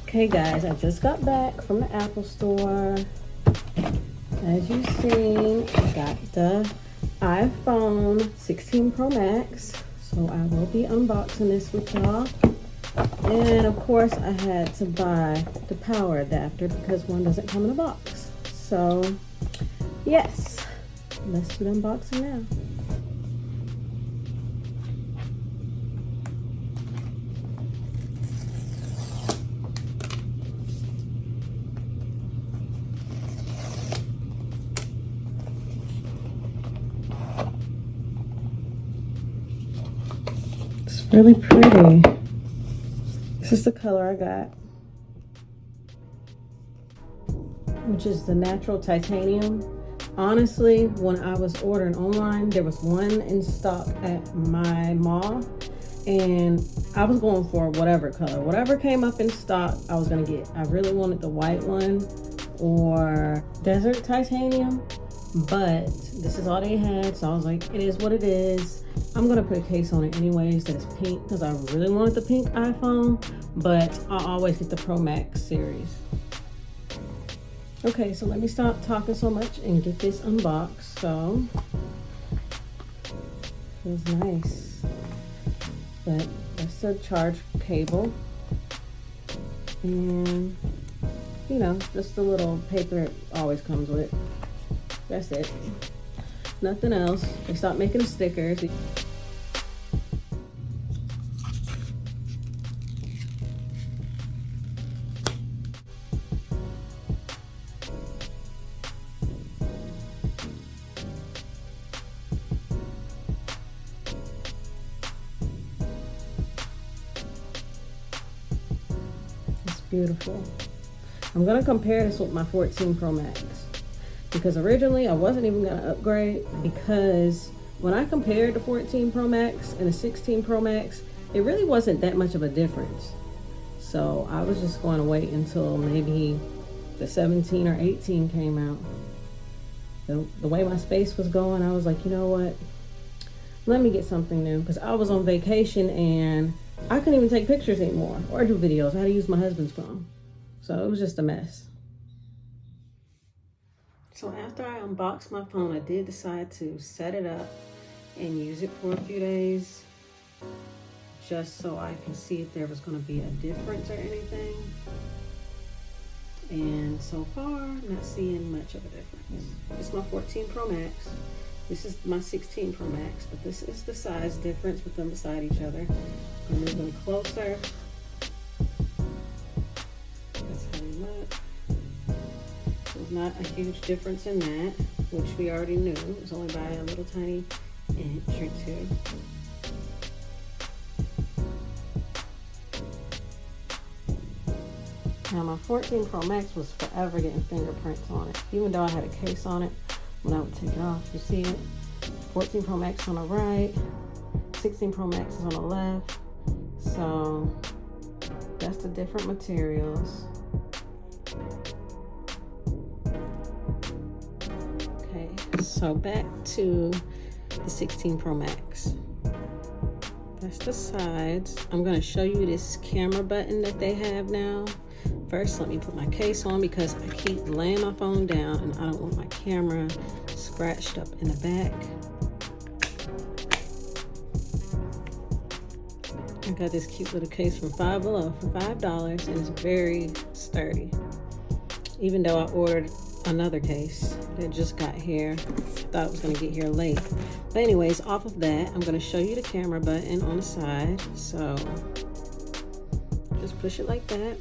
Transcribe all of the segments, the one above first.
Okay guys, I just got back from the Apple store. As you've seen, I got the iPhone 16 Pro Max. So I will be unboxing this with y'all. And of course I had to buy the power adapter because one doesn't come in a box. So yes, let's do the unboxing now. It's really pretty. This is the color I got, which is the natural titanium. Honestly, when I was ordering online, there was one in stock at my mall, and I was going for whatever color. Whatever came up in stock, I was gonna get. I really wanted the white one or desert titanium, but this is all they had, so I was like, it is what it is. I'm gonna put a case on it anyways that's pink because I really wanted the pink iPhone, but I always get the Pro Max series. Okay, so let me stop talking so much and get this unboxed. So, feels nice. But that's the charge cable. And, you know, just the little paper it always comes with. That's it. Nothing else. They stopped making the stickers. It's beautiful. I'm gonna compare this with my 14 Pro Max because originally I wasn't even gonna upgrade, because when I compared the 14 Pro Max and the 16 Pro Max, it really wasn't that much of a difference. So I was just going to wait until maybe the 17 or 18 came out. The way my space was going, I was like, you know what? Let me get something new, because I was on vacation and I couldn't even take pictures anymore or do videos. I had to use my husband's phone. So it was just a mess. So after I unboxed my phone, I did decide to set it up and use it for a few days, just so I can see if there was going to be a difference or anything. And so far, I'm not seeing much of a difference. It's my 14 Pro Max. This is my 16 Pro Max, but this is the size difference with them beside each other. I'm move them closer. That's how they look. There's not a huge difference in that, which we already knew. It was only by a little tiny inch or two. Now my 14 Pro Max was forever getting fingerprints on it. Even though I had a case on it, when I would take it off, you see it? 14 Pro Max on the right, 16 Pro Max is on the left. So that's the different materials. Okay, so back to the 16 Pro Max. That's the sides. I'm gonna show you this camera button that they have now. First, let me put my case on because I keep laying my phone down and I don't want my camera scratched up in the back. I got this cute little case from Five Below for $5 and it's very sturdy. Even though I ordered another case that just got here, thought it was gonna get here late. But anyways, off of that, I'm gonna show you the camera button on the side. So just push it like that.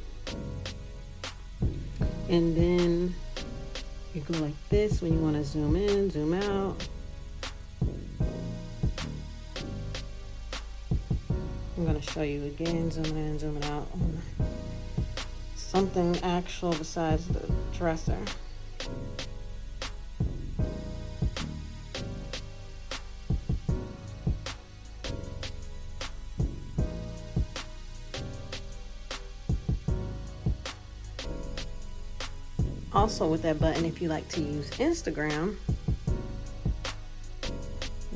And then you go like this when you want to zoom in, zoom out. I'm going to show you again, zooming in, zooming out on something actual besides the dresser. Also with that button, if you like to use Instagram,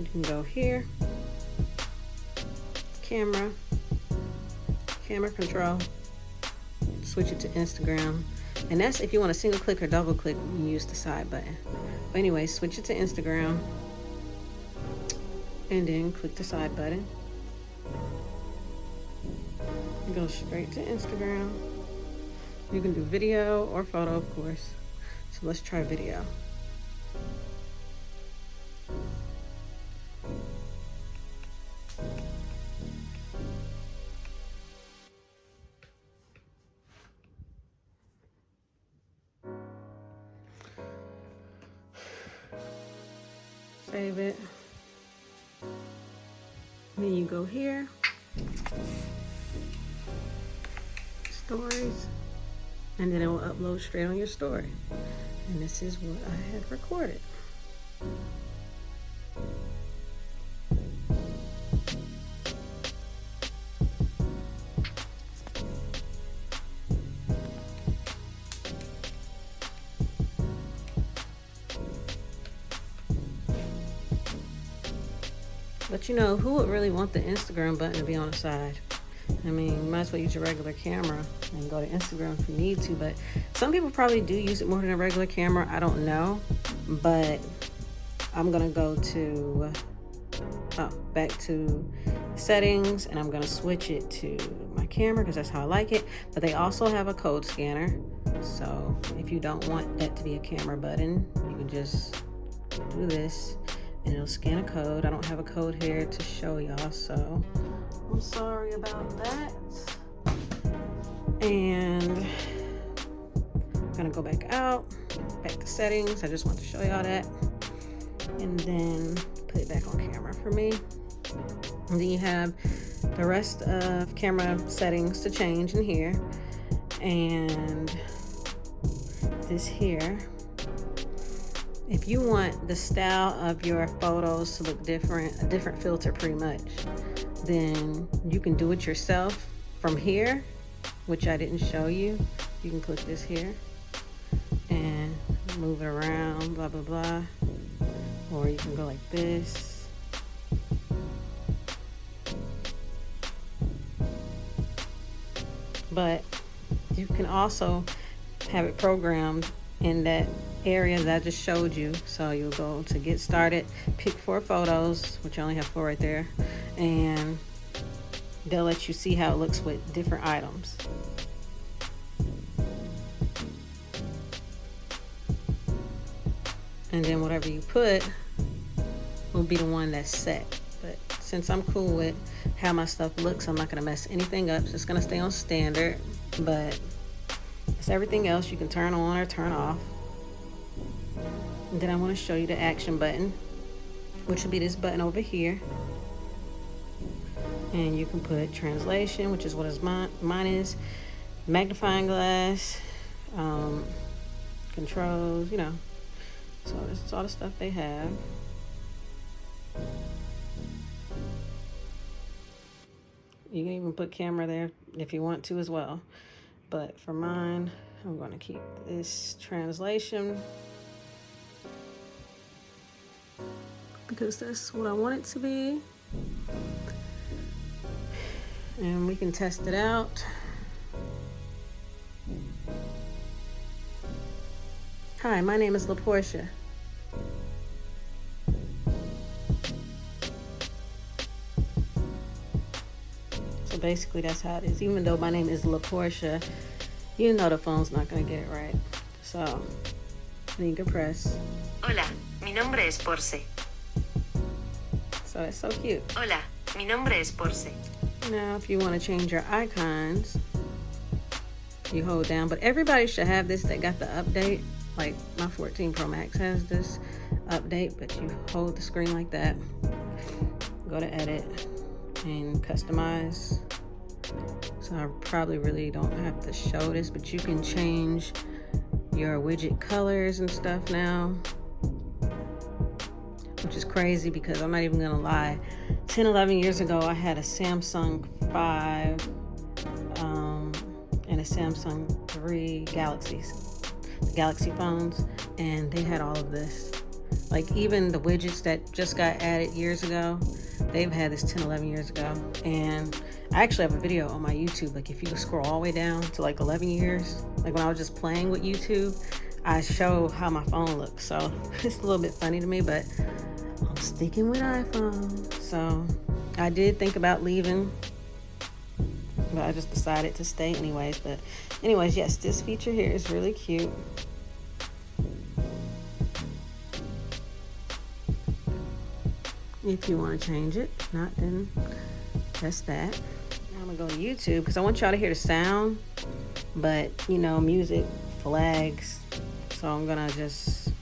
You can go here, camera control, switch it to Instagram. And that's if you want to single click or double click, you use the side button. But anyway, switch it to Instagram and then click the side button. You go straight to Instagram. You can do video or photo, of course. So let's try video. Save it. Then you go here, stories, and then it will upload straight on your story. And this is what I had recorded. But you know, who would really want the Instagram button to be on the side? I mean, you might as well use your regular camera and go to Instagram if you need to. But some people probably do use it more than a regular camera. I don't know. But I'm going to go to back to settings, and I'm going to switch it to my camera because that's how I like it. But they also have a code scanner. So if you don't want that to be a camera button, you can just do this. And it'll scan a code. I don't have a code here to show y'all, so I'm sorry about that. And I'm gonna go back out, back to settings. I just want to show y'all that. And then put it back on camera for me. And then you have the rest of camera settings to change in here. And this here. If you want the style of your photos to look different, a different filter pretty much, then you can do it yourself from here, which I didn't show you. You can click this here and move it around, blah, blah, blah. Or you can go like this. But you can also have it programmed in that area that I just showed you. So you'll go to get started, pick 4 photos, which I only have 4 right there, and they'll let you see how it looks with different items. And then whatever you put will be the one that's set. But since I'm cool with how my stuff looks, I'm not gonna mess anything up. So it's gonna stay on standard, but it's everything else you can turn on or turn off. And then I want to show you the action button, which will be this button over here. And you can put translation, which is what is mine is, magnifying glass, controls, you know. So this is all the stuff they have. You can even put camera there if you want to as well. But for mine, I'm going to keep this translation because that's what I want it to be. And we can test it out. Hi, my name is LaPortia. So basically that's how it is. Even though my name is LaPortia, you know the phone's not going to get it right. So then you can press. Hola, mi nombre es Porce. So it's so cute. Hola, mi nombre es Porce. Now, if you want to change your icons, you hold down. But everybody should have this that got the update. Like my 14 Pro Max has this update, but you hold the screen like that. Go to edit and customize. So I probably really don't have to show this, but you can change your widget colors and stuff now, which is crazy because I'm not even gonna lie. 10, 11 years ago, I had a Samsung 5 and a Samsung 3 Galaxies, the Galaxy phones, and they had all of this. Like even the widgets that just got added years ago, they've had this 10, 11 years ago. And I actually have a video on my YouTube. Like if you scroll all the way down to like 11 years, like when I was just playing with YouTube, I show how my phone looks. So it's a little bit funny to me, but I'm sticking with iPhone. So I did think about leaving, but I just decided to stay anyways. But anyways, yes, this feature here is really cute. If you want to change it, if not, then that's that. Now I'm gonna go to YouTube because I want y'all to hear the sound, but you know, music flags. So I'm gonna just,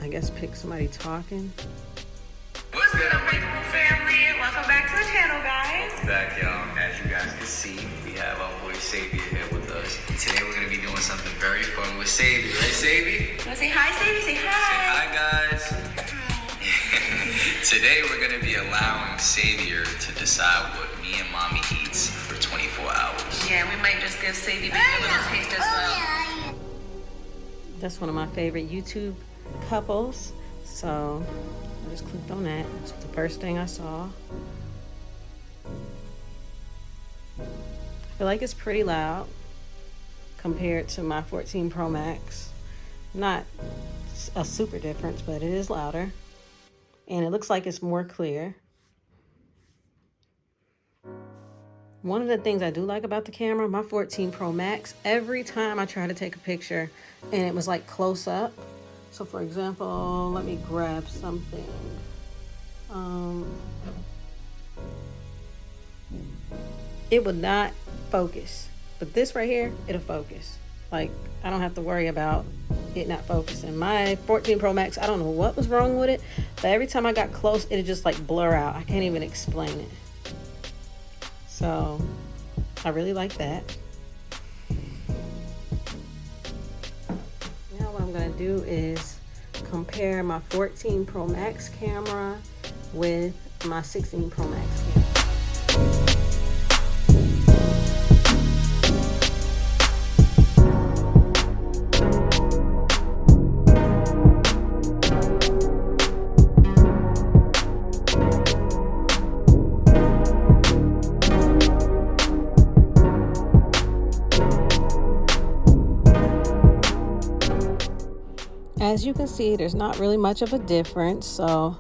I guess, pick somebody talking. What's good, Unbreakable family? Welcome back to the channel, guys. Welcome back, y'all. As you guys can see, we have our boy Sabi here with us. Today we're gonna be doing something very fun with Sabi, right, Sabi? You wanna say hi, Sadie? Say hi. Say hi, guys. Today we're gonna be allowing Savior to decide what me and Mommy eats for 24 hours. Yeah, we might just give Sadie baby a little taste as well. That's one of my favorite YouTube couples. So I just clicked on that. It's the first thing I saw. I feel like it's pretty loud compared to my 14 Pro Max. Not a super difference, but it is louder. And it looks like it's more clear. One of the things I do like about the camera, my 14 Pro Max, every time I try to take a picture and it was like close up. So for example, let me grab something. It would not focus, but this right here, it'll focus. Like I don't have to worry about it not focusing. My 14 Pro Max, I don't know what was wrong with it, but every time I got close, it'd just like blur out. I can't even explain it. So I really like that. Now what I'm gonna do is compare my 14 Pro Max camera with my 16 Pro Max camera. As you can see, there's not really much of a difference, so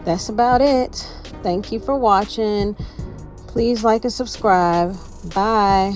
that's about it. Thank you for watching. Please like and subscribe. Bye.